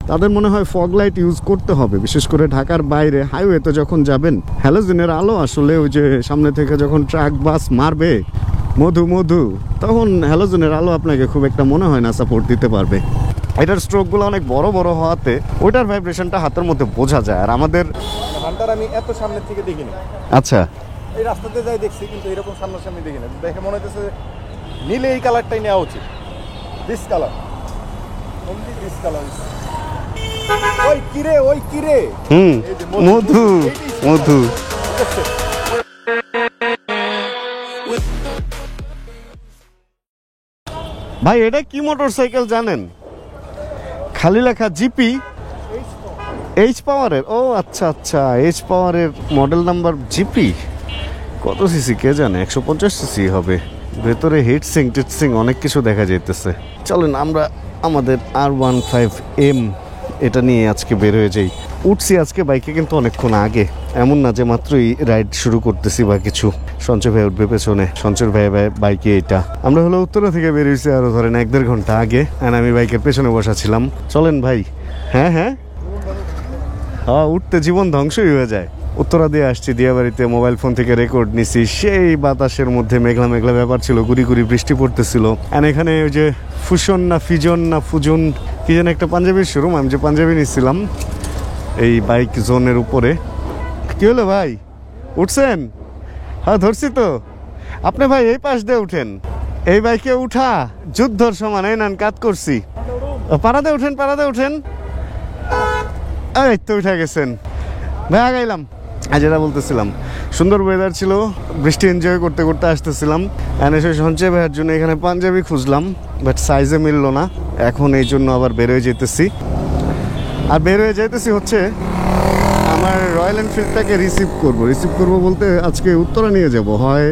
তাদের মনে হয় ফগ লাইট ইউজ করতে হবে, বিশেষ করে ঢাকার বাইরে হাইওয়েতে যখন যাবেন। হ্যালোজেনের আলো আসলে ওই যে সামনে থেকে যখন ট্রাক বাস মারবে মধু মধু, তখন হ্যালোজেনের আলো আপনাকে খুব একটা মনে হয় না সাপোর্ট দিতে পারবে। এটার স্ট্রোকগুলো অনেক বড় বড় হওয়াতে ওইটার ভাইব্রেশনটা হাতের মধ্যে বোঝা যায়। আর আমাদের হান্টার আমি এত সামনের থেকে দেখিনি। আচ্ছা, এই রাস্তাতে যাই দেখছি, কিন্তু এরকম সামনাসামনি দেখি না। দেখে মনে হচ্ছে নীলে এই কালারটাই নেওয়া উচিত। This colour, only this colour. ওই কিরে, ওই কিরে, মধু মধু। ভাই এটা কি মোটরসাইকেল জানেন? খালি লেখা জিপি, এইচ পাওয়ারের। ও আচ্ছা আচ্ছা, এইচ পাওয়ারের মডেল নাম্বার জিপি। কত সিসি কে জানে, 150 সিসি হবে। ভেতরে হিটসিং টিটসিং অনেক কিছু দেখা যাইতেছে। চলেন আমরা আমাদের R15M এটা নিয়ে আজকে বের হয়ে যাই। উঠছি আজকে বাইকে কিন্তু অনেকক্ষণ আগে, এমন না যে মাত্রই রাইড শুরু করতেছি বা কিছু। সঞ্চয় ভাই উঠবে পেছনে, সঞ্চয় ভাই বাইকে এটা। আমরা হলো উত্তরা থেকে বেরিয়েছি আরো ধরেন 1-1.5 ঘন্টা আগে, আর আমি বাইকের পেছনে বসা ছিলাম। চলেন ভাই। হ্যাঁ হ্যাঁ হ্যাঁ, উঠতে জীবন ধ্বংসই হয়ে যায়। উত্তরা দিয়ে আসছি, দিয়াবাড়িতে মোবাইল ফোন থেকে রেকর্ড নিছি। সেই বাতাসের মধ্যে মেঘলা মেঘলা ব্যাপার ছিল, গুড়ি গুড়ি বৃষ্টি পড়তেছিল। আর এখানে ওই যে ফুশন না ফিজন না ফুজন কি যেন একটা পাঞ্জাবির শোরুম, আমি যে পাঞ্জাবি নিচ্ছিলাম এই বাইক জোনের উপরে। কি হলো ভাই, উঠছেন? হ্যাঁ ধরছি তো। আপনি ভাই এই পাশ দিয়ে উঠেন, এই বাইকে উঠা যুদ্ধর সমান। এই নান কাজ করছি। পাড়াতে উঠেন, পাড়াতে উঠেন। এই তো উঠে গেছেন ভাই, আগাইলাম। আর যেটা বলতেছিলাম, সুন্দর ওয়েদার ছিল, বৃষ্টি এনজয় করতে করতে আসতেছিলাম। এসে সঞ্চয় ভাইয়ের জন্য এখানে পাঞ্জাবি খুঁজলাম, বাট সাইজে মিললো না। এখন এই জন্য আবার বের হয়ে যেতেছি। আর বের হয়ে যেতেছি হচ্ছে আমার রয়্যাল এনফিল্ডটাকে রিসিভ করবো বলতে আজকে উত্তরা নিয়ে যাব। হয়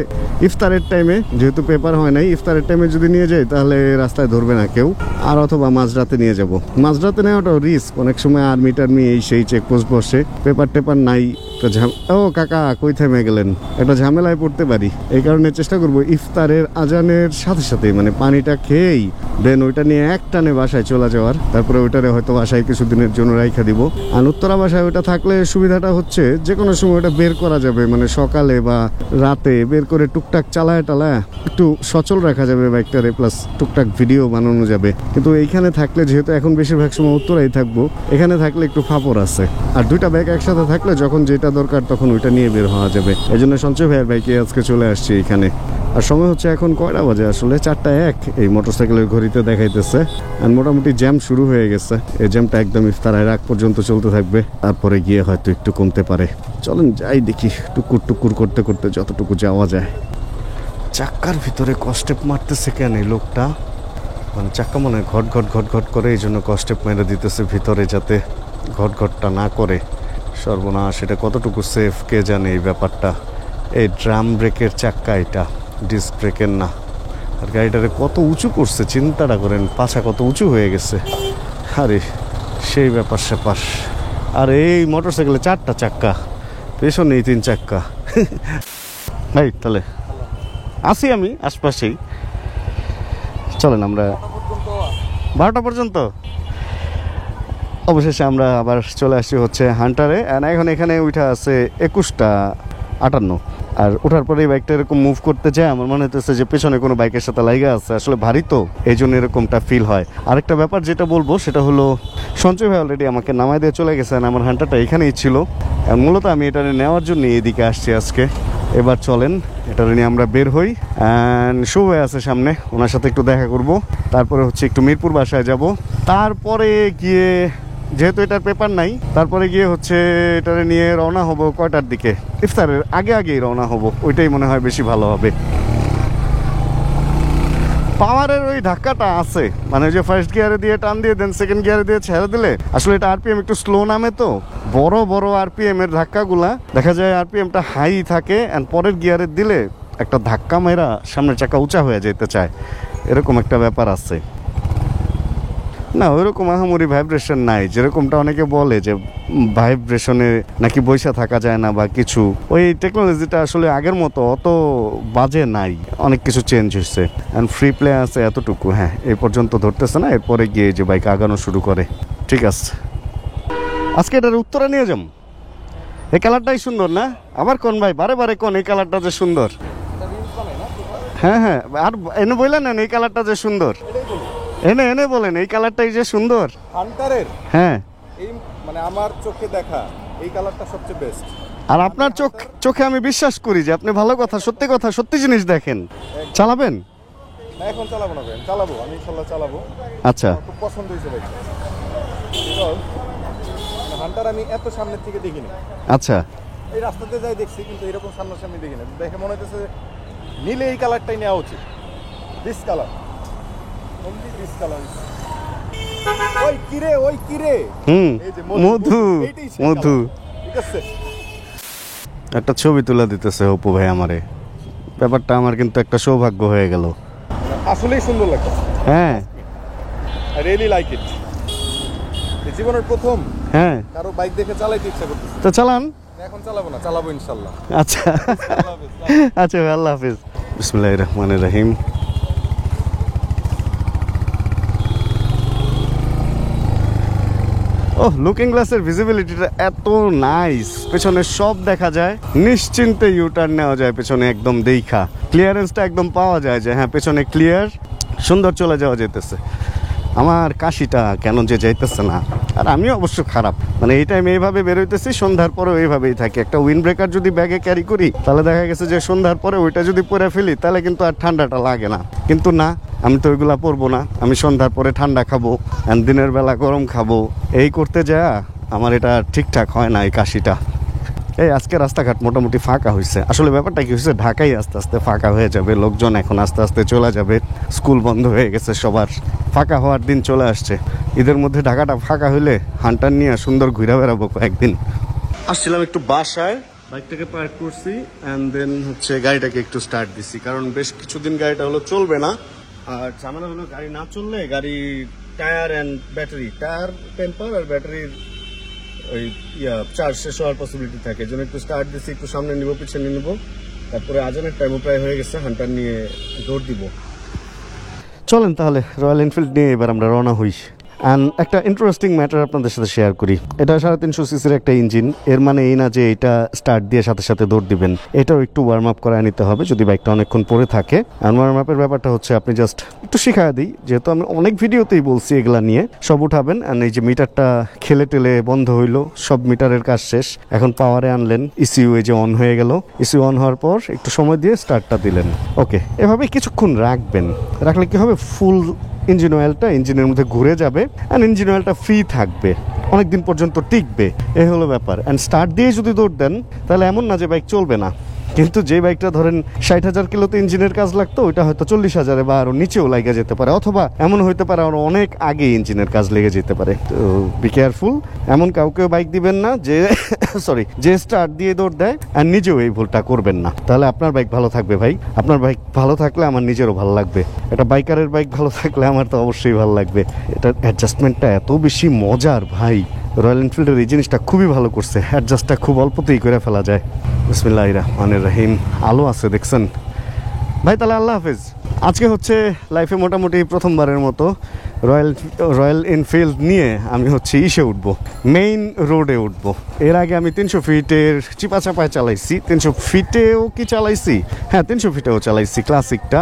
ইফতারের টাইমে, যেহেতু পেপার হয় নাই, ইফতারের টাইমে যদি নিয়ে যাই তাহলে রাস্তায় ধরবে না কেউ। আর অথবা মাঝরাতে নিয়ে যাব। মাঝরাতে নেওয়াটাও রিস্ক, অনেক সময় আর্মি টার্মি এই সেই চেকপোস্ট বসে, পেপার টেপার নাই। ও কাকা কই থেমে গেলেন, একটা ঝামেলায় পড়তে পারি। এই কারণে চেষ্টা করবো ইফতারের আজানের সাথে সাথে মানে পানিটা খেয়েই দেন ওইটা নিয়ে এক টানে বাসায় চলে যাওয়ার। তারপরে ওইটারে হয়তো বাসায় কিছুদিনের জন্য রাইখা দিব। আর উত্তরা বাসায় ওইটা থাকলে সুবিধাটা হচ্ছে যে কোনো সময় ওটা বের করা যাবে, মানে সকালে বা রাতে বের করে টুকটাক চালায় টালায় একটু সচল রাখা যাবে বাইকটারে, প্লাস টুকটাক ভিডিও বানানো যাবে। কিন্তু এইখানে থাকলে, যেহেতু এখন বেশিরভাগ সময় উত্তরাই থাকবো, এখানে থাকলে একটু ফাপড় আছে। আর দুইটা বাইক একসাথে থাকলে যখন যেটা দরকার তখন ওইটা নিয়ে বের হওয়া যাবে। এই জন্য সঞ্চয় ভাইয়ের বাইকে আজকে চলে আসছি এখানে। আর সময় হচ্ছে এখন কয়টা বাজে আসলে, 4:01 এই মোটরসাইকেলের ঘড়িতে দেখাইতেছে। আর মোটামুটি জ্যাম শুরু হয়ে গেছে। এই জ্যামটা একদম ইফতারের আগ পর্যন্ত চলতে থাকবে, তারপরে গিয়ে হয়তো একটু কমতে পারে। চলেন যাই দেখি, টুকুর টুকুর করতে করতে যতটুকু যাওয়া যায়। চাক্কার ভিতরে কস্টেপ মারতেছে কেন এই লোকটা? মানে চাক্কা মনে ঘট ঘট ঘট ঘট করে, এই জন্য কস্টেপ মেরে দিতেছে ভিতরে, যাতে ঘট ঘটটা না করে। সর্বনাশ, এটা কতটুকু সেফ কে জানে এই ব্যাপারটা। এই ড্রাম ব্রেকের চাক্কা, এটা ডিস্ক ব্রেকের না। আর গাড়িটারে কত উঁচু করছে চিন্তাটা করেন, পাছা কত উঁচু হয়ে গেছে। আরে সেই ব্যাপার স্যাপার। আর এই মোটরসাইকেলে 4টা চাক্কা, পেছনেই 3 চাক্কা। ভাই তাহলে আসি আমি আশপাশেই। চলেন আমরা 12টা পর্যন্ত। অবশেষে আমরা আবার চলে আসছি হচ্ছে হান্টারে। এখন এখানে উঠা আছে 21:58। আর ওঠার পরে এই বাইকটা এরকম মুভ করতে যায়, আমার মনে হচ্ছে যে পেছনে কোনো বাইকের সাথে লাইগা আছে। আসলে ভারী তো, এই জন্য এরকমটা ফিল হয়। আরেকটা ব্যাপার যেটা বলবো সেটা হলো, সঞ্চয় ভাই অলরেডি আমাকে নামায় দিয়ে চলে গেছেন। আমার হান্টারটা এখানেই ছিল। মূলত আমি এটা নেওয়ার জন্য এদিকে আসছি আজকে। এবার চলেন এটা নিয়ে আমরা বের হই। অ্যান্ড শুভ হয়ে আছে সামনে, ওনার সাথে একটু দেখা করব। তারপরে হচ্ছে একটু মিরপুর বাসায় যাব। তারপরে গিয়ে, যেহেতু এটার পেপার নাই, তারপরে গিয়ে হচ্ছে এটারে নিয়ে রওনা হব কয়টার দিকে, ইফতারের আগে আগেই রওনা হব। ওইটাই মনে হয় বেশি ভালো হবে। পাওয়ারের ওই ধাক্কাটা আছে, মানে যে ফার্স্ট গিয়ারে দিয়ে টান দিয়ে দেন সেকেন্ড গিয়ারে দিয়ে ছেড়ে দিলে আসলে এটা আরপিএম একটু স্লো নামে। তো বড় বড় আরপিএম এর ধাক্কাগুলা দেখা যায় আরপিএমটা হাই থাকে, অ্যান্ড পরের গিয়ারে দিলে একটা ধাক্কা মেরা সামনের চাকা উঁচা হয়ে যেতে চায়, এরকম একটা ব্যাপার আছে। না ওইরকম আহামরি ভাইব্রেশন নাই, যেরকমটা অনেকে বলে যে ভাইব্রেশনে নাকি বইসা থাকা যায় না বা কিছু। ওই টেকনোলজিটা আসলে আগের মতো অত বাজে নাই, অনেক কিছু চেঞ্জ হয়েছে। অ্যান্ড ফ্রি প্লে আছে এতটুকু। হ্যাঁ এই পর্যন্ত ধরতেছে না, এরপরে গিয়ে যে বাইক আগানো শুরু করে। ঠিক আছে। আজকে এটার উত্তরা নিয়ে যাম। এই কালারটাই সুন্দর না? আবার কোন ভাই বারে বারে কোন এই কালারটা যে সুন্দর। হ্যাঁ হ্যাঁ, আর এনে বললেন না এই কালারটা যে সুন্দর, এনে এনে বলেন এই কালারটাই যে সুন্দর। হান্টারের হ্যাঁ, এই মানে আমার চোখে দেখা এই কালারটা সবচেয়ে বেস্ট। আর আপনার চোখে আমি বিশ্বাস করি যে আপনি ভালো কথা, সত্যি জিনিস দেখেন। চালাবেন? না এখন চালাবো না ভাই, চালাবো আমি ইনশাল্লাহ চালাবো। আচ্ছা, আমার খুব পছন্দ হয়েছে ভাই। হান্টার আমি এত সামনের থেকে দেখিনি। আচ্ছা, এই রাস্তাতে যাই দেখছি কিন্তু এরকম সামনাসামনি দেখিনি। দেখে মনে হইতেছে নীলে এই কালারটাই নেওয়া উচিত। This colour, only this colour. ওই কিরে, ওই কিরে, এই যে মধু এইটাই সেই মধু। colour, ঠিক আছে? একটা ছবি তুলে দিতেছে অপু ভাই আমারে। ব্যাপারটা আমার কিন্তু একটা সৌভাগ্য হয়ে গেল। আসলেই সুন্দর লাগছে। হ্যাঁ, আই রিয়েলি লাইক ইট। এই জীবনের প্রথম হ্যাঁ, কারো বাইক দেখে চালাইতে ইচ্ছা করতেছে। তো চালান। এখন চালাবো না, চালাবো ইনশাল্লাহ। আচ্ছা আচ্ছা ভাই, আল্লাহ হাফিজ। বিসমিল্লাহির রহমানির রহিম। ওহ, লুকিং গ্লাসের ভিজিবিলিটিটা এত নাইস, পেছনে সব দেখা যায়, নিশ্চিন্তে ইউটার্ন নেওয়া যায় পেছনে একদম দেখা। ক্লিয়ারেন্সটা একদম পাওয়া যায় যে হ্যাঁ পেছনে ক্লিয়ার, সুন্দর চলে যাওয়া যেতেছে। আমার কাশিটা কেন যে যাইতেছে না। আর আমিও অবশ্য খারাপ, মানে এই টাইম এইভাবে বেরোইতেছি, সন্ধ্যার পরেও এইভাবেই থাকি। একটা উইন্ড ব্রেকার যদি ব্যাগে ক্যারি করি তাহলে দেখা গেছে যে সন্ধ্যার পরে ওইটা যদি পরে ফেলি তাহলে কিন্তু আর ঠান্ডাটা লাগে না। কিন্তু না, আমি তো ওইগুলা পরবো না। আমি সন্ধ্যার পরে ঠান্ডা খাবো, দিনের বেলা গরম খাবো। এই করতে যা আমার এটা ঠিকঠাক হয় না এই কাশিটা। এই আজকে রাস্তাঘাট মোটামুটি ফাঁকা হয়েছে। আসলে ব্যাপারটা কি হয়েছে, ঢাকাই আস্তে আস্তে ফাঁকা হয়ে যাবে, লোকজন এখন আস্তে আস্তে চলে যাবে, স্কুল বন্ধ হয়ে গেছে সবার, ফাঁকা হওয়ার দিন চলে আসছে। ঈদের মধ্যে ঢাকাটা ফাঁকা হইলে হান্টার নিয়ে সুন্দর ঘুরে বেড়াবো কয়েকদিন। আসছিলাম একটু বাসায়, বাইকটাকে পার্ক করছি অ্যান্ড দেন হচ্ছে গাড়িটাকে একটু স্টার্ট দিছি, কারণ বেশ কিছুদিন গাড়িটা হলো চলবে না। আর ঝামেলা হলো গাড়ি না চললে গাড়ি tyre and battery, tyre temper আর ব্যাটারির ওই চার্জ শেষ হওয়ার পসিবিলিটি থাকে। এই জন্য একটু স্টার্ট দিচ্ছি, একটু সামনে নিব, পিছনে নিব, তারপরে আজানের টাইমও প্রায় হয়ে গেছে, হান্টার নিয়ে দৌড় দিব। চলেন তাহলে রয়্যাল এনফিল্ড নিয়ে এবার আমরা রওনা হই। অ্যান্ড একটা ইন্টারেস্টিং ম্যাটার আপনাদের সাথে শেয়ার করি। এটা 350 সিসির একটা ইঞ্জিন, এর মানে এই না যে এটা স্টার্ট দিয়ে সাথে সাথে দৌড় দিবেন। এটাও একটু ওয়ার্ম আপ করায় নিতে হবে যদি বাইকটা অনেকক্ষণ পরে থাকে। অ্যান্ড ওয়ার্ম আপের ব্যাপারটা হচ্ছে আপনি জাস্ট একটু শিখায় দিই, যেহেতু আমি অনেক ভিডিওতেই বলছি এগুলা নিয়ে। সব উঠাবেন, অ্যান্ড এই যে মিটারটা খেলে টেলে বন্ধ হইলো, সব মিটারের কাজ শেষ, এখন পাওয়ারে আনলেন, ইসিইউ এই যে অন হয়ে গেল, ইসিইউ অন হওয়ার পর একটু সময় দিয়ে স্টার্টটা দিলেন। ওকে, এভাবে কিছুক্ষণ রাখবেন, রাখলে কি হবে, ফুল ইঞ্জিন অয়েলটা ইঞ্জিনের মধ্যে ঘুরে যাবে অ্যান্ড ইঞ্জিন অয়েলটা ফ্রি থাকবে, অনেকদিন পর্যন্ত টিকবে। এই হলো ব্যাপার। অ্যান্ড স্টার্ট দিয়ে যদি দৌড় দেন তাহলে এমন না যে বাইক চলবে না, কিন্তু যে বাইকটা ধরেন 60,000 কিলোতে ইঞ্জিনের কাজ লাগতো ওইটা হয়তো 40,000 বা আরো নিচেও লেগে যেতে পারে, অথবা এমন হইতে পারে আরো অনেক আগে ইঞ্জিনের কাজ লেগে যেতে পারে। তো বি কেয়ারফুল, এমন কাউকে বাইক দিবেন না যে যে স্টার্ট দিয়ে দৌড় দেয় আর নিজেও এই ভুলটা করবেন না, তাহলে আপনার বাইক ভালো থাকবে ভাই। আপনার বাইক ভালো থাকলে আমার নিজেরও ভালো লাগবে, এটা বাইকারের বাইক ভালো থাকলে আমার তো অবশ্যই ভালো লাগবে। এটার অ্যাডজাস্টমেন্টটা এত বেশি মজার ভাই, রয়্যাল এনফিল্ডের এই জিনিসটা খুবই ভালো করছে, অ্যাডজাস্টটা খুব অল্পতেই করে ফেলা যায়। বিসমিল্লাহির রহমানির রহিম। আলো আছে দেখছেন ভাই, তাহলে আল্লাহ হাফেজ। আজকে হচ্ছে লাইফে মোটামুটি প্রথমবারের মতো রয়্যাল এনফিল্ড নিয়ে আমি হচ্ছে ইসে উঠবো, মেইন রোডে উঠবো। এর আগে আমি 300 ফিটের চিপা চাপায় চালাইছি, 300 ফিটেও কি চালাইছি, হ্যাঁ 300 ফিটেও চালাইছি ক্লাসিকটা,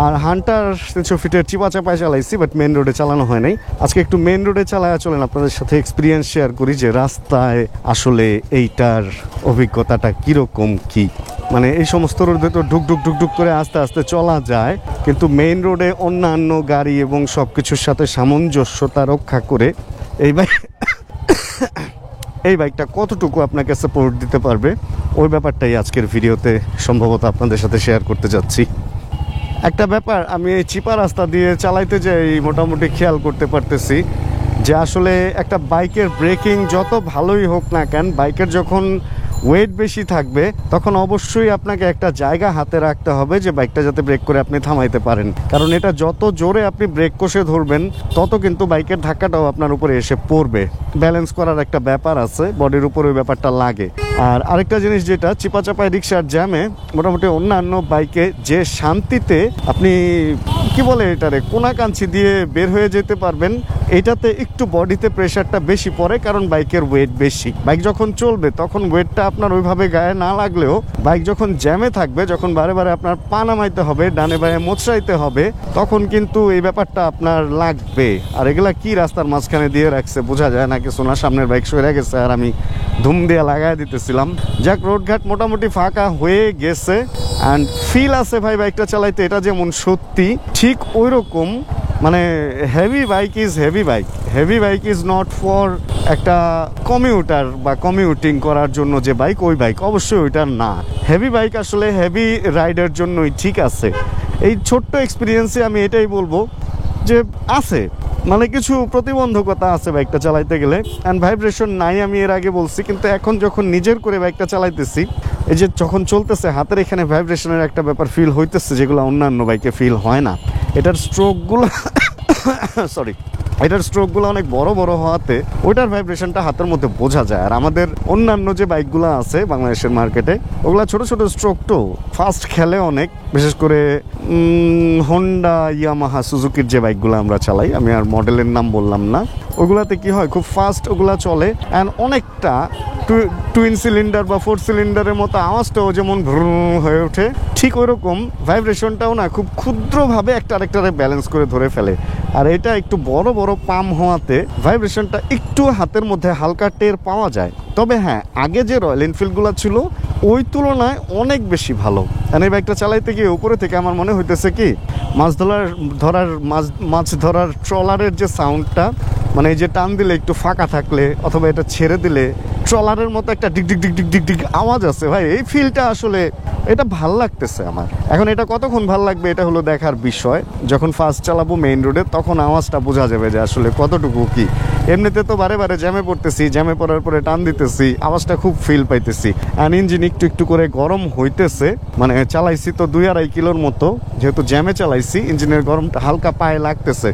আর হান্টার 300 ফিটের চিপা চাপায় চালাইছি, বাট মেইন রোডে চালানো হয় নাই। আজকে একটু মেইন রোডে চালায় চলেন আপনাদের সাথে এক্সপিরিয়েন্স শেয়ার করি যে রাস্তায় আসলে এইটার অভিজ্ঞতাটা কীরকম কি। মানে এই সমস্ত রোডে তো ঢুক করে আস্তে আস্তে চলা যায়, কিন্তু মেইন রোডে অন্যান্য গাড়ি এবং সব কিছুর সাথে সামঞ্জস্যতা রক্ষা করে এই বাইকটা কতটুকু আপনাকে সাপোর্ট দিতে পারবে ওই ব্যাপারটাই আজকের ভিডিওতে সম্ভবত আপনাদের সাথে শেয়ার করতে যাচ্ছি। একটা ব্যাপার আমি এই চিপা রাস্তা দিয়ে চালাইতে যাই মোটামুটি খেয়াল করতে পারতেছি যে আসলে একটা বাইকের ব্রেকিং যত ভালোই হোক না কেন, বাইকের যখন ওয়েট বেশি থাকবে তখন অবশ্যই আপনাকে একটা জায়গা হাতে রাখতে হবে যে বাইকটা যাতে ব্রেক করে আপনি থামাইতে পারেন, কারণ এটা যত জোরে আপনি ব্রেক কষে ধরবেন তত কিন্তু বাইকের ধাক্কাটাও আপনার উপরে এসে পড়বে। ব্যালেন্স করার একটা ব্যাপার আছে, বডির উপর ওই ব্যাপারটা লাগে। আর আরেকটা জিনিস যেটা চিপা চাপায় রিক্সার জ্যামে মোটামুটি অন্যান্য বাইকে যে শান্তিতে আপনি কি বলে এটারে কোনাকাঞ্চি দিয়ে বের হয়ে যেতে পারবেন, এটাতে একটু বডিতে প্রেশারটা বেশি পড়ে, কারণ বাইকের ওয়েট বেশি। বাইক যখন চলবে তখন ওয়েটটা আপনার ওইভাবে গায়ে না লাগলেও বাইক যখন জ্যামে থাকবে, যখন বারে বারে আপনার পা নামাইতে হবে, ডানে বায়ে মোচড়াইতে হবে, তখন কিন্তু এই ব্যাপারটা আপনার লাগবে। আর এগুলা কি রাস্তার মাঝখানে দিয়ে রাখছে বোঝা যায় না কিছু না, সামনের বাইক সরে গেছে আর আমি ধুম দিয়ে লাগাই দিতেছিলাম। যাক, রোডঘাট মোটামুটি ফাঁকা হয়ে গেছে অ্যান্ড ফিল আছে ভাই বাইকটা চালাইতে, এটা যেমন সত্যি ঠিক ওই রকম। মানে heavy bike is heavy bike, heavy bike is not for একটা কমিউটার বা কমিউটিং করার জন্য যে বাইক, ওই বাইক অবশ্যই ওইটা না। হেভি বাইক আসলে হেভি রাইডের জন্যই ঠিক আছে। এই ছোট্ট এক্সপিরিয়েন্সে আমি এটাই বলবো যে আছে মানে কিছু প্রতিবন্ধকতা আছে বাইকটা চালাইতে গেলে, অ্যান্ড ভাইব্রেশন নাই আমি এর আগে বলছি, কিন্তু এখন যখন নিজের করে বাইকটা চালাইতেছি, এই যে যখন চলতেছে হাতের এখানে ভাইব্রেশনের একটা ব্যাপার ফিল হইতেছে যেগুলো অন্যান্য বাইকে ফিল হয় না। এটার স্ট্রোকগুলো সরি এটার স্ট্রোকগুলো অনেক বড় বড় হওয়াতে ওইটার ভাইব্রেশনটা হাতের মধ্যে বোঝা যায়। আর আমাদের অন্যান্য যে বাইকগুলো আছে বাংলাদেশের মার্কেটে, ওগুলা ছোট ছোট স্ট্রোক তো ফাস্ট খেলে অনেক, বিশেষ করে হোন্ডা, ইয়ামাহা, সুজুকির যে বাইকগুলো আমরা চালাই, আমি আর মডেলের নাম বললাম না, ওগুলাতে কি হয় খুব ফাস্ট ওগুলা চলে অ্যান্ড অনেকটা টুইন সিলিন্ডার বা 4 সিলিন্ডারের মতো আওয়াজটাও যেমন হয়ে ওঠে, ঠিক ওইরকম ভাইব্রেশনটাও না খুব ক্ষুদ্রভাবে একটা আরেকটারে ব্যালেন্স করে ধরে ফেলে। আর এটা একটু বড় বড় পাম হওয়াতে ভাইব্রেশনটা একটু হাতের মধ্যে হালকা টের পাওয়া যায়। তবে হ্যাঁ, আগে যে রয়্যাল এনফিল্ডগুলো ছিল ওই তুলনায় অনেক বেশি ভালো। আর এই বাইকটা চালাইতে গিয়ে উপরে থেকে আমার মনে হইতেছে কি মাছ ধরার ট্রলারের যে সাউন্ডটা, মানে এই যে টান দিলে একটু ফাঁকা থাকলে অথবা এটা ছেড়ে দিলে ট্রলারের মতো একটা ডিক ডিক ডিক ডিক ডিক ডিক আওয়াজ আছে ভাই, এই ফিলটা আসলে এটা ভাল লাগতেছে আমার। এখন এটা কতক্ষণ ভাল লাগবে এটা হলো দেখার বিষয়। যখন ফার্স্ট চালাবো মেইন রোডে তখন আওয়াজটা বোঝা যাবে যে আসলে কতটুকু কি। এমনিতে তো বারে বারে জ্যামে পড়তেছি, জ্যামে পড়ার পরে টান দিতেছি, আওয়াজটা খুব ফিল পাইতেছি। অ্যান্ড ইঞ্জিন একটু একটু করে গরম হইতেছে, মানে চালাইছি তো 2-2.5 কিলোর মতো, যেহেতু জ্যামে চালাইছি ইঞ্জিনের গরমটা হালকা পায়ে লাগতেছে।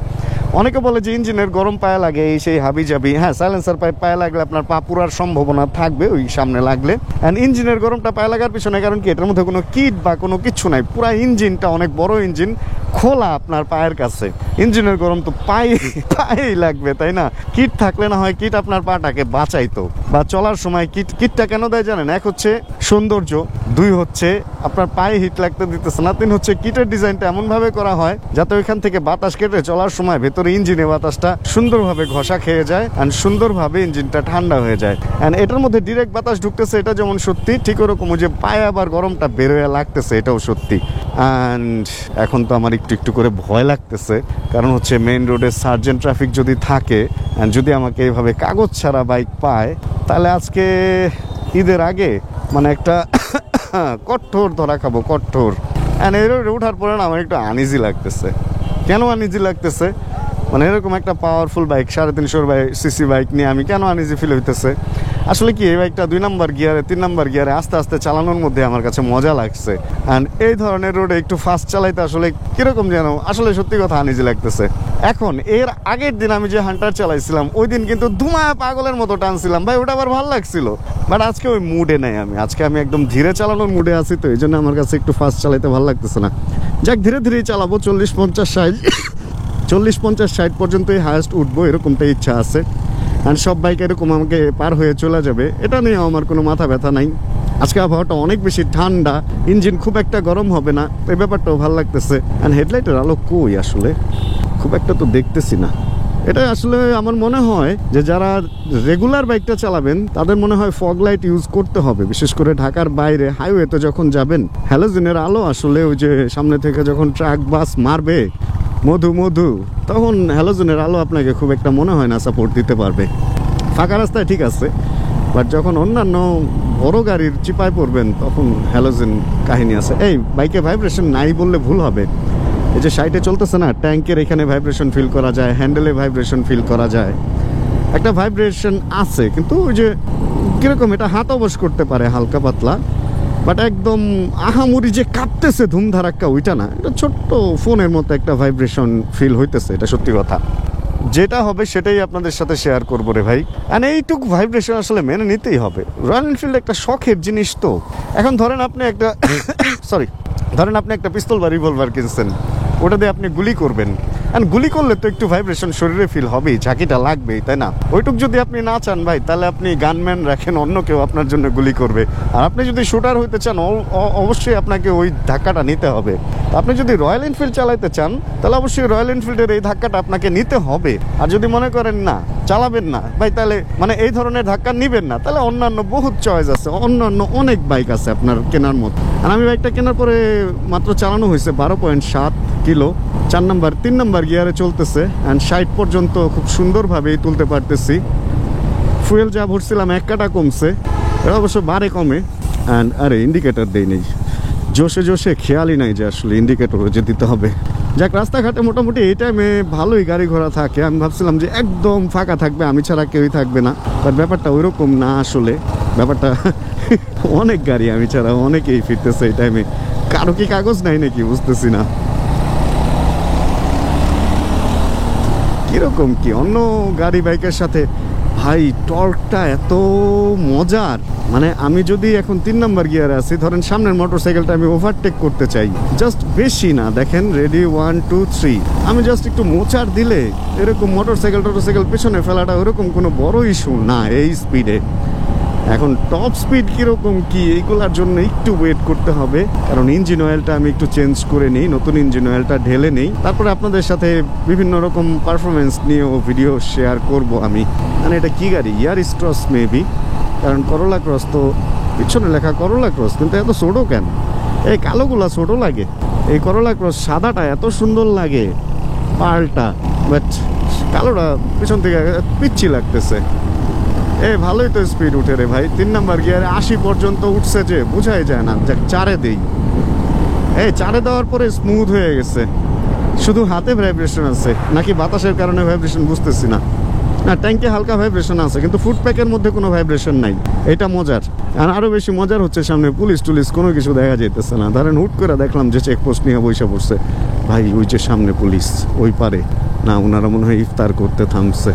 অনেকে বলে যে ইঞ্জিনের গরম পায়ে লাগে এই সেই হাবি জাবি, হ্যাঁ সাইলেন্সার পায়ে লাগলে আপনার পা পুরার সম্ভাবনা থাকবে ওই সামনে লাগলে। অ্যান্ড ইঞ্জিনের গরমটা পায়ে লাগার পিছনে কারণ কি, এটার মধ্যে কোনো কিট বা কোনো কিছু নাই, পুরা ইঞ্জিনটা অনেক বড় ইঞ্জিন খোলা আপনার পায়ের কাছে, ইঞ্জিনের গরম তো পায়েই লাগবে তাই না। কিট থাকলে না হয় কিট আপনার পাটাকে বাঁচাইতো, বা চলার সময় কিটটা কেন দেয় জানেন? এক হচ্ছে সৌন্দর্য, 2 হচ্ছে আপনার পায়ে হিট লাগতে দিতেছে না, 3 হচ্ছে কিটের ডিজাইনটা এমনভাবে করা হয় যাতে ওইখান থেকে বাতাস কেটে চলার সময় ভেতরে ইঞ্জিনে বাতাসটা সুন্দরভাবে ঘষা খেয়ে যায় অ্যান্ড সুন্দরভাবে ইঞ্জিনটা ঠান্ডা হয়ে যায়। অ্যান্ড এটার মধ্যে ডিরেক্ট বাতাস ঢুকতেছে, এটা যেমন সত্যি, ঠিক ওরকম যে পায়ে আবার গরমটা বের হয়ে লাগতেছে এটাও সত্যি। অ্যান্ড এখন তো আমার একটু একটু করে ভয় লাগতেছে, কারণ হচ্ছে মেইন রোডে সার্জেন্ট ট্রাফিক যদি থাকে অ্যান্ড যদি আমাকে এইভাবে কাগজ ছাড়া বাইক পায়, তাহলে আজকে ঈদের আগে মানে একটা কঠোর ধরা খাবো, কঠোর। অ্যান্ড এর ওঠার পরে না আমার একটু আনইজি লাগতেছে। কেন আনইজি লাগতেছে? মানে এরকম একটা পাওয়ারফুল বাইক 350 সিসি বাইক নিয়ে আমি কেন আনইজি ফিল হইতেছে? আসলে কি এই বাইকটা 2 নাম্বার গিয়ারে 3 নাম্বার গিয়ারে আস্তে আস্তে চালানোর মধ্যে আমার কাছে মজা লাগছে। অ্যান্ড এই ধরনের রোডে একটু ফাস্ট চালাইতে আসলে কিরকম যেন আসলে সত্যি কথা আনইজি লাগতেছে। এখন এর আগের দিন আমি যে হান্টার চালাইছিলাম ওই দিন কিন্তু ধুমায় পাগলের মতো টানছিলাম ভাই, ওটা আবার ভালো লাগছিল। বাট আজকে ওই মুডে নেই আমি, আজকে আমি একদম ধীরে চালানোর মুডে আছি, তো এই জন্য আমার কাছে একটু ফাস্ট চালাইতে ভালো লাগতেছে না। যাক, ধীরে ধীরেই চালাবো, 40-50-60 পর্যন্তই হায়েস্ট উঠবো এরকমটাই ইচ্ছা আছে। আর সব বাইক এরকম আমাকে পার হয়ে চলে যাবে, এটা নিয়ে আমার কোনো মাথা ব্যথা নাই। আজকে আবহাওয়াটা অনেক বেশি ঠান্ডা, ইঞ্জিন খুব একটা গরম হবে না, এই ব্যাপারটাও ভালো লাগতেছে। আর হেডলাইটের আলো কই আসলে খুব একটা তো দেখতেছি না। এটা আসলে আমার মনে হয় যে যারা রেগুলার বাইকটা চালাবেন তাদের মনে হয় ফগ লাইট ইউজ করতে হবে, বিশেষ করে ঢাকার বাইরে হাইওয়েতে যখন যাবেন। হ্যালোজেনের আলো আসলে ওই যে সামনে থেকে যখন ট্রাক বাস মারবে মধু তখন হ্যালোজেনের আলো আপনাকে খুব একটা মনে হয় না সাপোর্ট দিতে পারবে। ফাঁকা রাস্তায় ঠিক আছে, বাট যখন অন্যান্য বড় গাড়ির চিপায় পড়বেন তখন হ্যালোজেন কাহিনী আছে। এই বাইকে ভাইব্রেশন নাই বললে ভুল হবে, এই যে সাইডে চলতেছে না, ট্যাঙ্কের এখানে ভাইব্রেশন ফিল করা যায়, হ্যান্ডেলে ভাইব্রেশন ফিল করা যায়, একটা ভাইব্রেশন আছে। কিন্তু ওই যে কিরকম এটা হাত অবশ করতে পারে হালকা পাতলা, বাট একদম আহামরি যে কাঁপতেছে ধুমধারাক্কা ওইটা না, এটা ছোট্ট ফোনের মতো একটা ভাইব্রেশন ফিল হইতেছে, এটা সত্যি কথা। যেটা হবে সেটাই আপনাদের সাথে শেয়ার করবো রে ভাই। আর এইটুকু ভাইব্রেশন আসলে মেনে নিতেই হবে। রয়্যাল এনফিল্ড একটা শখের জিনিস তো। এখন ধরেন আপনি একটা ধরেন আপনি একটা পিস্তল বা রিভলভার কিনছেন, ওটা দিয়ে আপনি গুলি করবেন, অ্যান্ড গুলি করলে তো একটু ভাইব্রেশন শরীরে ফিল হবেই, ঝাঁকিটা লাগবেই, তাই না? ওইটুক যদি আপনি না চান ভাই, তাহলে আপনি গানম্যান রাখেন, অন্য কেউ আপনার জন্য গুলি করবে। আর আপনি যদি শুটার হইতে চান, অবশ্যই আপনাকে ওই ধাক্কাটা নিতে হবে। আপনি যদি রয়্যাল এনফিল্ড চালাইতে চান, তাহলে অবশ্যই রয়্যাল এনফিল্ডের এই ধাক্কাটা আপনাকে নিতে হবে। আর যদি মনে করেন না, চালাবেন না ভাই, তাহলে মানে এই ধরনের ধাক্কা নিবেন না, তাহলে অন্যান্য বহুত চয়েস আছে, অন্যান্য অনেক বাইক আছে আপনার কেনার মতো। আর আমি বাইকটা কেনার পরে মাত্র চালানো হয়েছে 12.7 কিলো, 3 নাম্বার গিয়ারে চলতেছে, অ্যান্ড 60 পর্যন্ত খুব সুন্দরভাবেই তুলতে পারতেছি। ফুয়েল যা ভরছিলাম 1 কাটা কমছে, এটা অবশ্য বারে কমে। অ্যান্ড আরে ইন্ডিকেটার দেই নেই, জোশে খেয়ালই নাই যে আসলে ইন্ডিকেটরও যে দিতে হবে। যাক, রাস্তাঘাটে মোটামুটি এই টাইমে ভালোই গাড়ি ঘোড়া থাকে। আমি ভাবছিলাম যে একদম ফাঁকা থাকবে, আমি ছাড়া কেউই থাকবে না, বাট ব্যাপারটা ওইরকম না। আসলে ব্যাপারটা অনেক গাড়ি আমি ছাড়া অনেকেই ফিরতেছে এই টাইমে। কারো কি কাগজ নাই নাকি বুঝতেছি না। কিরকম কি অন্য গাড়ি বাইকের সাথে ভাই, টর্কটা এত মজার। মানে আমি যদি এখন 3 নাম্বার গিয়ারে আছি, ধরেন সামনের মোটরসাইকেলটা আমি ওভারটেক করতে চাই, জাস্ট বেশি না, দেখেন রেডি 1 2 3, আমি জাস্ট একটু মোচার দিলে এরকম মোটরসাইকেল পেছনে ফেলাটা ওরকম কোনো বড় ইস্যু না এই স্পিডে। এখন টপ স্পিড কীরকম কি, এইগুলোর জন্য একটু ওয়েট করতে হবে, কারণ ইঞ্জিন অয়েলটা আমি একটু চেঞ্জ করে নিই, নতুন ইঞ্জিন অয়েলটা ঢেলে নেই, তারপরে আপনাদের সাথে বিভিন্ন রকম পারফরমেন্স নিয়েও ভিডিও শেয়ার করব আমি। মানে এটা কি গাড়ি, ইয়ারিস ক্রস মেবি, কারণ করোলা ক্রস তো পিছনে লেখা করোলা ক্রস, কিন্তু এত ছোটো কেন? এই কালোগুলা ছোটো লাগে, এই করোলা ক্রস সাদাটা এত সুন্দর লাগে পাল্টা, বাট কালোটা পিছন থেকে পিচ্ছি লাগতেছে। ভালোই তো স্পিড উঠে রে ভাই, 3 নাম্বার গিয়ারে 80 পর্যন্ত উঠছে, যে বোঝাই যায় না। যাক, 4-এ দেই। 4-এ দেওয়ার পরে স্মুথ হয়ে গেছে, শুধু হাতে ভাইব্রেশন আছে নাকি বাতাসের কারণে ভাইব্রেশন বুঝতেছি না। না, ট্যাঙ্কে হালকা ভাইব্রেশন আছে, কিন্তু ফুড প্যাকের মধ্যে কোনো ভাইব্রেশন নাই, এটা মজার। আর আরও বেশি মজার হচ্ছে সামনে পুলিশ টুলিশ কোনো কিছু দেখা যেতেছে না। ধরেন হুট করে দেখলাম যে চেকপোস্ট নিয়ে বসে পড়ছে, ভাই ওই যে সামনে পুলিশ, ওই পারে না, ওনারা মনে হয় ইফতার করতে থামছে।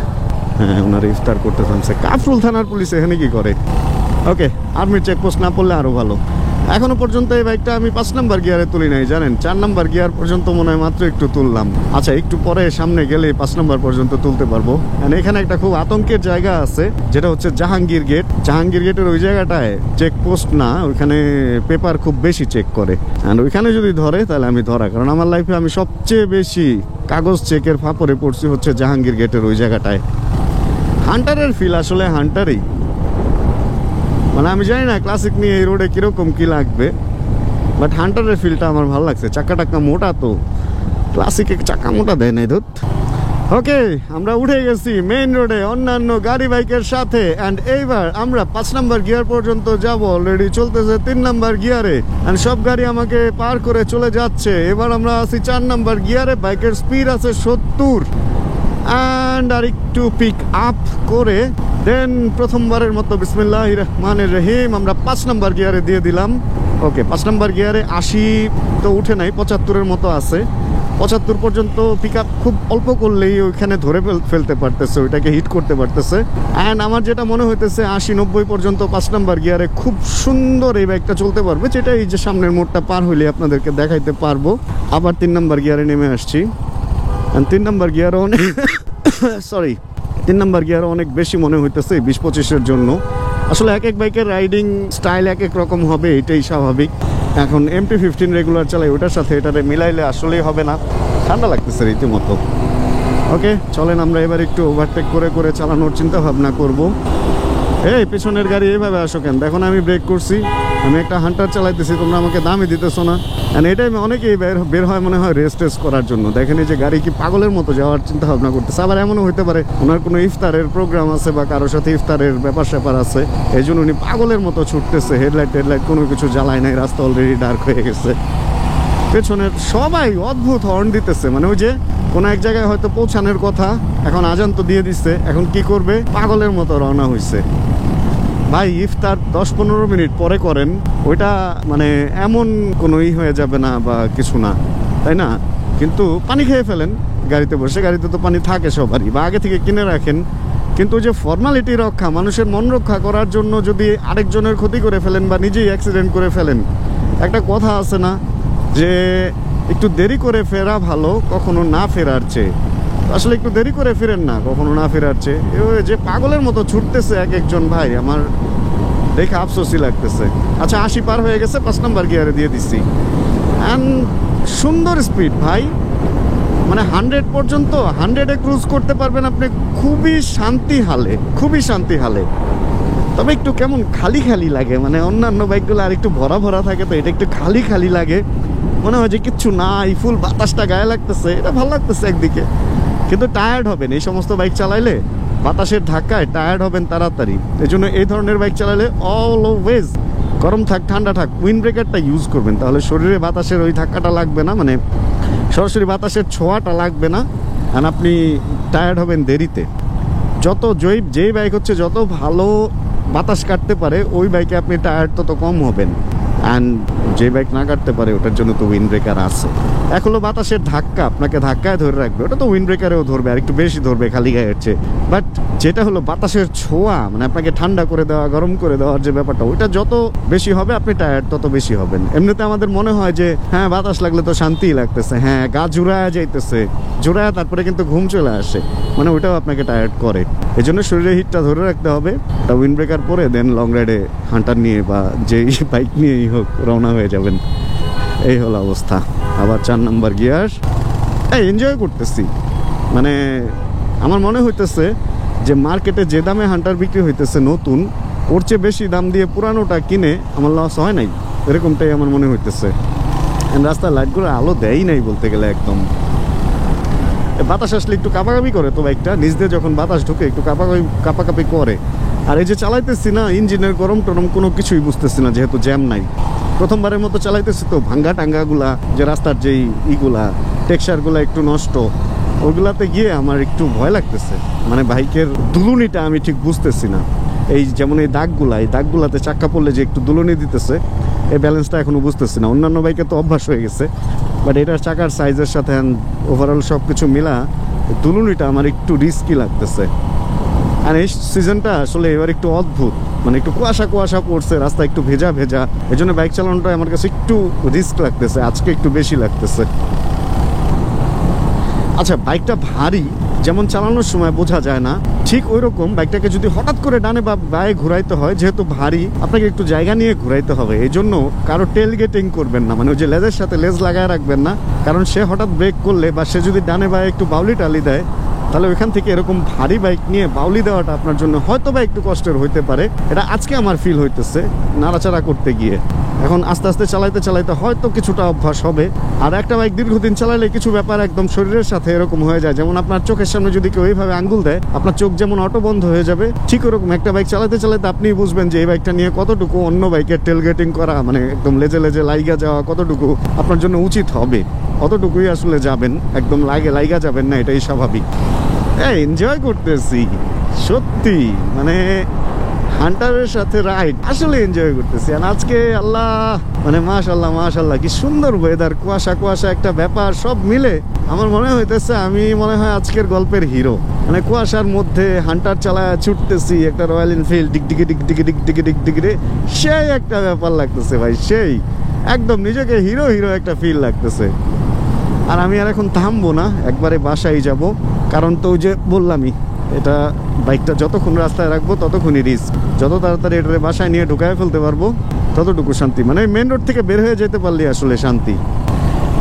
হ্যাঁ, ওনারা ইফতার করতে থামছে। কাফরুল থানার পুলিশ এখানে কি করে? ওকে, আর্মির চেকপোস্ট না পড়লে আরও ভালো। এখনো পর্যন্ত এই বাইকটা আমি 5 নাম্বার গিয়ারে তুলি নাই, জানেন। 4 নাম্বার গিয়ার পর্যন্ত মনে হয় মাত্র একটু তুললাম। আচ্ছা, একটু পরে সামনে গেলে 5 নাম্বার পর্যন্ত তুলতে পারবো। এখানে একটা খুব আতঙ্কের জায়গা আছে, যেটা হচ্ছে জাহাঙ্গীর গেট। জাহাঙ্গীর গেটের ওই জায়গাটায় চেকপোস্ট না, ওইখানে পেপার খুব বেশি চেক করে। অ্যান্ড ওইখানে যদি ধরে তাহলে আমি ধরা, কারণ আমার লাইফে আমি সবচেয়ে বেশি কাগজ চেকের ফাঁপড়ে পড়ছি হচ্ছে জাহাঙ্গীর গেটের ওই জায়গাটায়। হান্টারের ফিল আসলে হান্টারই, মানে আমি জানি না ক্লাসিক নিয়ে এই রোডে কীরকম কী লাগবে, বাট হান্টারের ফিলটা আমার ভালো লাগছে। চাকা টাকা মোটা, তো ক্লাসিকে চাকা মোটা দেয় নাই ধুত। ওকে, আমরা উঠে গেছি মেইন রোডে অন্যান্য গাড়ি বাইকের সাথে। অ্যান্ড এইবার আমরা 5 নাম্বার গিয়ার পর্যন্ত যাব, অলরেডি চলতেছে 3 নাম্বার গিয়ারে, অ্যান্ড সব গাড়ি আমাকে পার করে চলে যাচ্ছে। এবার আমরা আছি 4 নাম্বার গিয়ারে, বাইকের স্পিড আছে 70, অ্যান্ড আর একটু পিক আপ করে দেন প্রথমবারের মতো বিসমিল্লাহির রহমানির রহিম আমরা 5 নাম্বার গিয়ারে দিয়ে দিলাম। ওকে, 5 নাম্বার গিয়ারে 80 তো উঠে নাই, 75-এর মতো আছে। 75 পর্যন্ত পিক আপ খুব অল্প করলেই ওইখানে ধরে ফেলতে পারতেছে, ওইটাকে হিট করতে পারতেছে। অ্যান্ড আমার যেটা মনে হইতেছে 80-90 পর্যন্ত 5 নাম্বার গিয়ারে খুব সুন্দর এই বাইকটা চলতে পারবে, যেটা এই যে সামনের মোড়টা পার হইলে আপনাদেরকে দেখাইতে পারবো। আবার 3 নাম্বার গিয়ারে নেমে আসছি। 3 নাম্বার গিয়ারও অনেক সরি 3 নাম্বার গিয়ারও অনেক বেশি মনে হইতেছে 20-25-এর জন্য। আসলে এক এক বাইকের রাইডিং স্টাইল এক এক রকম হবে, এটাই স্বাভাবিক। এখন MT-15 রেগুলার চালাই, ওটার সাথে এটারে মিলাইলে আসলেই হবে না, ঠান্ডা লাগতেছে রীতিমতো। ওকে, চলেন আমরা এবার একটু ওভারটেক করে করে চালানোর চিন্তা ভাবনা করব। এই পেছনের গাড়ি এইভাবে আসো কেন? দেখো না আমি ব্রেক করছি, আমি একটা হান্টার চালাইতেছি, তোমরা আমাকে দামই দিতেছো না। অ্যান্ড এটাই অনেকেই বের হয় মনে হয় রেস টেস করার জন্য। দেখেন এই যে গাড়ি কি পাগলের মতো যাওয়ার চিন্তা ভাবনা করতেছে। আবার এমনও হইতে পারে ওনার কোনো ইফতারের প্রোগ্রাম আছে বা কারোর সাথে ইফতারের ব্যাপার স্যাপার আছে, এই জন্য উনি পাগলের মতো ছুটতেছে। হেডলাইট কোনো কিছু জ্বালায় নাই, রাস্তা অলরেডি ডার্ক হয়ে গেছে। পেছনের সবাই অদ্ভুত হর্ন দিতেছে, মানে ওই যে কোনো এক জায়গায় হয়তো পৌঁছানোর কথা, এখন আজান তো দিয়ে দিচ্ছে, এখন কি করবে, পাগলের মতো রওনা হয়েছে। ভাই ইফতার 10-15 মিনিট পরে করেন, ওইটা মানে এমন কোনো হয়ে যাবে না বা কিছু না, তাই না? কিন্তু পানি খেয়ে ফেলেন, গাড়িতে বসে, গাড়িতে তো পানি থাকে সবারই, বা আগে থেকে কিনে রাখেন, কিন্তু ওই যে ফর্মালিটি রক্ষা, মানুষের মন রক্ষা করার জন্য যদি আরেকজনের ক্ষতি করে ফেলেন বা নিজেই অ্যাক্সিডেন্ট করে ফেলেন, একটা কথা আছে না যে একটু দেরি করে ফেরা ভালো কখনো না ফেরার চেয়ে। আসলে একটু দেরি করে ফিরেন না কখনো না ফেরার চেয়ে। ওই যে পাগলের মতো ছুটতেছে এক একজন ভাই, আমার দেখে আফসোসই লাগতেছে। আচ্ছা 80 পার হয়ে গেছে, 5 নাম্বার গিয়ারে দিয়ে দিচ্ছি। অ্যান্ড সুন্দর স্পিড ভাই, মানে 100 পর্যন্ত 100-এ ক্রুজ করতে পারবেন আপনি খুবই শান্তি হালে, খুবই শান্তি হালে। তবে একটু কেমন খালি খালি লাগে, মানে অন্যান্য বাইকগুলো আর একটু ভরা ভরা থাকে, তো এটা একটু খালি খালি লাগে, মনে হয় যে কিচ্ছু নাই, ফুল বাতাসটা গায়ে লাগতেছে, এটা ভালো লাগতেছে একদিকে। কিন্তু টায়ার্ড হবেন এই সমস্ত বাইক চালাইলে, বাতাসের ধাক্কায় টায়ার্ড হবেন তাড়াতাড়ি। এই জন্য এই ধরনের বাইক চালাইলে অলওয়েজ গরম থাক ঠান্ডা থাক উইন্ড ব্রেকারটা ইউজ করবেন, তাহলে শরীরে বাতাসের ওই ধাক্কাটা লাগবে না, মানে সরাসরি বাতাসের ছোঁয়াটা লাগবে না, আর আপনি টায়ার্ড হবেন দেরিতে। যত যেই বাইক হচ্ছে যত ভালো বাতাস কাটতে পারে ওই বাইকে আপনি টায়ার্ড তত কম হবেন। অ্যান্ড যে বাইক না কাটতে পারে ওটার জন্য তো উইন্ড ব্রেকার আছে। এক হলো বাতাসের ধাক্কা আপনাকে ধাক্কায় ধরে রাখবে, ওটা তো উইন্ড ব্রেকারেও ধরবে, আর একটু বেশি ধরবে খালি গায়ে হচ্ছে। বাট যেটা হলো বাতাসের ছোঁয়া, মানে আপনাকে ঠান্ডা করে দেওয়া, গরম করে দেওয়ার যে ব্যাপারটা, ওইটা যত বেশি হবে আপনি টায়ার্ড তত বেশি হবেন। এমনিতে আমাদের মনে হয় যে হ্যাঁ বাতাস লাগলে তো শান্তিই লাগতেছে, হ্যাঁ গা জুড়ায় যাইতেছে, জুড়ায় তারপরে কিন্তু ঘুম চলে আসে, মানে ওইটাও আপনাকে টায়ার্ড করে। এই জন্য শরীরের হিটটা ধরে রাখতে হবে, তা উইন্ড ব্রেকার পরে দেন লং রাইডে হান্টার নিয়ে বা যেই বাইক নিয়েই হোক রওনা হয়ে যাবেন। এই হলো অবস্থা। আবার 4 নাম্বার গিয়ার, এনজয় করতেছি। মানে আমার মনে হইতেছে যে মার্কেটে যে দামে হান্টার বিক্রি হইতেছে নতুন, ওর চেয়ে বেশি দাম দিয়ে পুরানোটা কিনে আমার লস হয় নাই, এরকমটাই আমার মনে হইতেছে। রাস্তার লাইটগুলো আলো দেয়ই নাই বলতে গেলে, একদম বাতাস আসলে একটু কাঁপাকাপি করে তো বাইকটা, নিচ দিয়ে যখন বাতাস ঢুকে একটু কাঁপাকাপি করে। আর এই যে চালাইতেছি না, ইঞ্জিনের গরম টরম কোনো কিছুই বুঝতেছি না, যেহেতু জ্যাম নাই। প্রথমবারের মতো চালাইতেছি তো, ভাঙ্গা টাঙ্গাগুলা যে রাস্তার যেই ইগুলা টেক্সচারগুলা একটু নষ্ট, ওগুলাতে গিয়ে আমার একটু ভয় লাগতেছে, মানে বাইকের দুলুনিটা আমি ঠিক বুঝতেছি না। এই যেমন এই দাগগুলাতে চাক্কা পড়লে যে একটু দুলুনি দিতেছে, এই ব্যালেন্সটা এখনো বুঝতেছি না। অন্যান্য বাইকে তো অভ্যাস হয়ে গেছে, বাট এটার চাকার সাইজের সাথে ওভারঅল সব কিছু মিলা দুলুনিটা আমার একটু রিস্কি লাগতেছে। আর এই সিজনটা আসলে এবার একটু অদ্ভুত, মানে একটু কুয়াশা পড়ছে, রাস্তা একটু ভেজা এই জন্য বাইক চালানোটা আমার কাছে একটু রিস্ক লাগতেছে, আজকে একটু বেশি লাগতেছে। আচ্ছা বাইকটা ভারী, যেমন চালানোর সময় বোঝা যায় না, ঠিক ওই রকম বাইকটাকে যদি হঠাৎ করে ডানে বা বায়ে ঘুরাইতে হয়, যেহেতু ভারী আপনাকে একটু জায়গা নিয়ে ঘুরাইতে হবে। এই জন্য কারো টেল গেটিং করবেন না, মানে ওই যে লেজের সাথে লেজ লাগায় রাখবেন না, কারণ সে হঠাৎ ব্রেক করলে বা সে যদি ডানে বায়ে একটু বাউলি টালি দেয়, তাহলে ওইখান থেকে এরকম ভারী বাইক নিয়ে বাউলি দেওয়াটা আপনার জন্য হয়তো বা একটু কষ্টের হইতে পারে। এটা আজকে আমার ফিল হইতেছে নাড়াচাড়া করতে গিয়ে। এখন আস্তে আস্তে চালাইতে হয়তো কিছুটা অভ্যাস হবে। আর একটা বাইক দীর্ঘদিন চালাইলে কিছু ব্যাপার একদম শরীরের সাথে এরকম হয়ে যায়, যেমন আপনার চোখের সামনে যদি কেউ এইভাবে আঙ্গুল দেয়, আপনার চোখ যেমন অটো বন্ধ হয়ে যাবে, ঠিক ওরকম একটা বাইক চালাইতে আপনিই বুঝবেন যে এই বাইকটা নিয়ে কতটুকু অন্য বাইকের টেলগেটিং করা, মানে একদম লেজে লাইগা যাওয়া কতটুকু আপনার জন্য উচিত হবে, অতটুকুই আসলে যাবেন, একদম লাইগা যাবেন না, এটাই স্বাভাবিক। এনজয় করতেছি সত্যি, মানে হান্টারের সাথে রাইড আসলে এনজয় করতেছি। আর আজকে আল্লাহ, মানে মাশাল্লাহ কি সুন্দর ওয়েদার, কুয়াশা একটা ব্যাপার, সব মিলে আমার মনে হইতেছে আমি মনে হয় আজকের গল্পের হিরো। মানে কুয়াশার মধ্যে হান্টার চালায় ছুটতেছি, একটা রয়্যাল এনফিল্ড ডিগ সেই একটা ব্যাপার লাগতেছে ভাই, সেই একদম নিজেকে হিরো একটা ফিল লাগতেছে। আর আমি আর এখন থামবো না, একবারে বাসায় যাব, কারণ তো যে বললামই এটা বাইকটা যতক্ষণ রাস্তায় রাখবো ততক্ষণই রিস্ক, যত তাড়াতাড়ি এটারে বাসায় নিয়ে ঢুকায় ফেলতে পারবো ততটুকু শান্তি, মানে মেন রোড থেকে বের হয়ে যেতে পারলে আসলে শান্তি।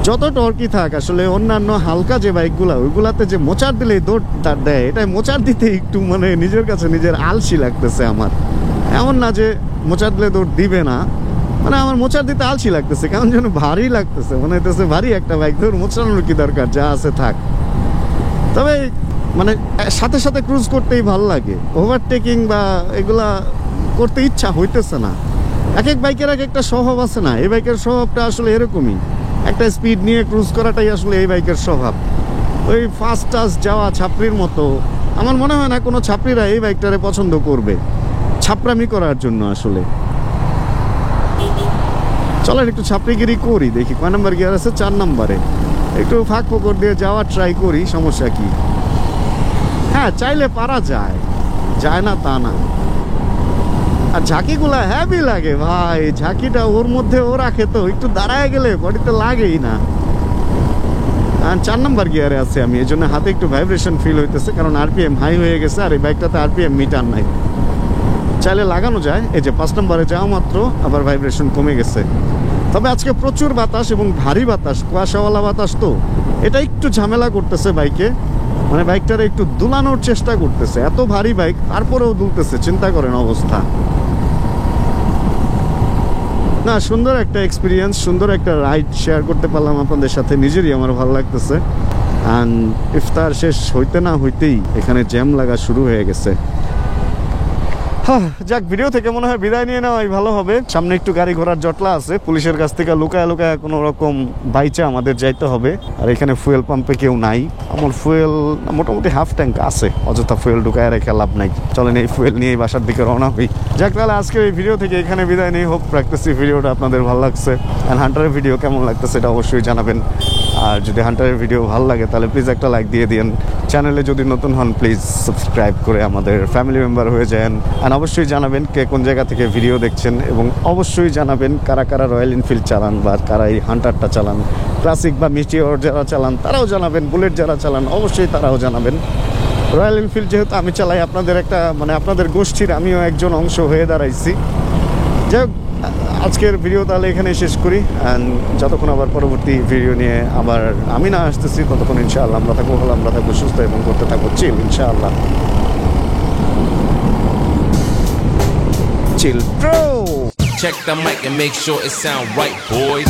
যত টর্কি থাক আসলে অন্যান্য হালকা যে বাইকগুলো, ওইগুলাতে যে মোচার দিলেই দৌড় দেয়, এটাই মোচার দিতে একটু মানে নিজের কাছে নিজের আলসি লাগতেছে আমার। এমন না যে মোচার দিলে দৌড় দিবে না, মানে আমার মোচার দিতে আলসি লাগতেছে, কেমন যেন ভারী লাগতেছে, মনে হইতেছে ভারী একটা বাইক, ধর মোচানোর কি দরকার, যা আছে থাক। তবে মানে সাথে ক্রুজ করতেই ভালো লাগে, ওভারটেকিং বা এগুলা করতে ইচ্ছা হইতেছে না। এক বাইকের একটা স্বভাব আছে না, এই বাইকের স্বভাবটা আসলে এরকমই, একটা স্পিড নিয়ে ক্রুজ করাটাই আসলে এই বাইকের স্বভাব। ওই ফাস্ট যাওয়া ছাপড়ির মতো আমার মনে হয় না কোনো ছাপড়িরা এই বাইকটারে পছন্দ করবে ছাপড়ামি করার জন্য। আসলে চলেন একটু ছাপড়িগিরি করি, দেখি কয় নাম্বার গিয়ার আছে, 4 নাম্বারে। একটু ফাঁক ফোকর দিয়ে যাওয়ার ট্রাই করি, সমস্যা কি? হ্যাঁ, চাইলে পারা যায়, যায় না তা না। আর ঝাঁকিগুলা হ্যাভি লাগে ভাই, ঝাঁকিটা ওর মধ্যে ও রাখে তো, একটু দাঁড়ায় গেলে বডিতে লাগেই না। আর 4 নাম্বার গিয়ারে আছে আমি, এই জন্য হাতে একটু ভাইব্রেশন ফিল হইতেছে, কারণ আরপিএম হাই হয়ে গেছে আর এই বাইকটাতে আরপিএম মিটার নাই। চাইলে লাগানো যায়, এই যে 5 নম্বরে যাওয়া মাত্র আবার ভাইব্রেশন কমে গেছে। তবে আজকে প্রচুর বাতাস এবং ভারী বাতাস, কুয়াশাওয়ালা বাতাস, তো এটা একটু ঝামেলা করতেছে বাইকে, মানে বাইকটারে একটু দুলানোর চেষ্টা করতেছে। এত ভারী বাইক তারপরেও দুলতেছে, চিন্তা করেন অবস্থা। না, সুন্দর একটা এক্সপিরিয়েন্স, সুন্দর একটা রাইড শেয়ার করতে পারলাম আপনাদের সাথে, নিজেরই আমার ভালো লাগতেছে। অ্যান্ড ইফতার শেষ হইতে না হইতেই এখানে জ্যাম লাগা শুরু হয়ে গেছে। যাক, ভিডিও থেকে মনে হয় বিদায় নিয়ে নেওয়াই ভালো হবে। সামনে একটু গাড়ি ঘোড়ার জটলা আছে, পুলিশের কাছ থেকে লুকায় লুকায় কোনো রকম বাইচে আমাদের যাইতে হবে। আর এখানে ফুয়েল পাম্পে কেউ নাই। আমার ফুয়েল মোটামুটি হাফ ট্যাঙ্ক আছে, অযথা ফুয়েল ঢুকায় রেখে লাভ নাই। চলেন এই ফুয়েল নিয়ে বাসার দিকে রওনা হই। যাক, তাহলে আজকের এই ভিডিও থেকে এখানে বিদায় নেই। হোপ রাখতেছি ভিডিওটা আপনাদের ভালো লাগছে। অ্যান্ড হান্টারের ভিডিও কেমন লাগতেছে এটা অবশ্যই জানাবেন। আর যদি হান্টারের ভিডিও ভালো লাগে তাহলে প্লিজ একটা লাইক দিয়ে দিন। চ্যানেলে যদি নতুন হন প্লিজ সাবস্ক্রাইব করে আমাদের ফ্যামিলি মেম্বার হয়ে যান। আর অবশ্যই জানাবেন কে কোন জায়গা থেকে ভিডিও দেখছেন, এবং অবশ্যই জানাবেন কারা কারা রয়্যাল এনফিল্ড চালান বা কারা এই হান্টারটা চালান, ক্লাসিক বা মিটিওর যারা চালান তারাও জানাবেন, বুলেট যারা চালান অবশ্যই তারাও জানাবেন। রয়্যাল এনফিল্ড যেহেতু আমি চালাই, আপনাদের একটা মানে আপনাদের গোষ্ঠীর আমিও একজন অংশ হয়ে দাঁড়াইছি। যাই হোক, আজকের ভিডিও তাহলে এখানে শেষ করি। অ্যান্ড যতক্ষণ আবার পরবর্তী ভিডিও নিয়ে আবার আমি না আসতেছি, ততক্ষণ ইনশাআল্লাহ আমরা থাকবো ভালো, আমরা থাকবো সুস্থ এবং করতে থাকবো চিল, ইনশাআল্লাহ। Chill, bro. Check the mic and make sure it sound right, boys.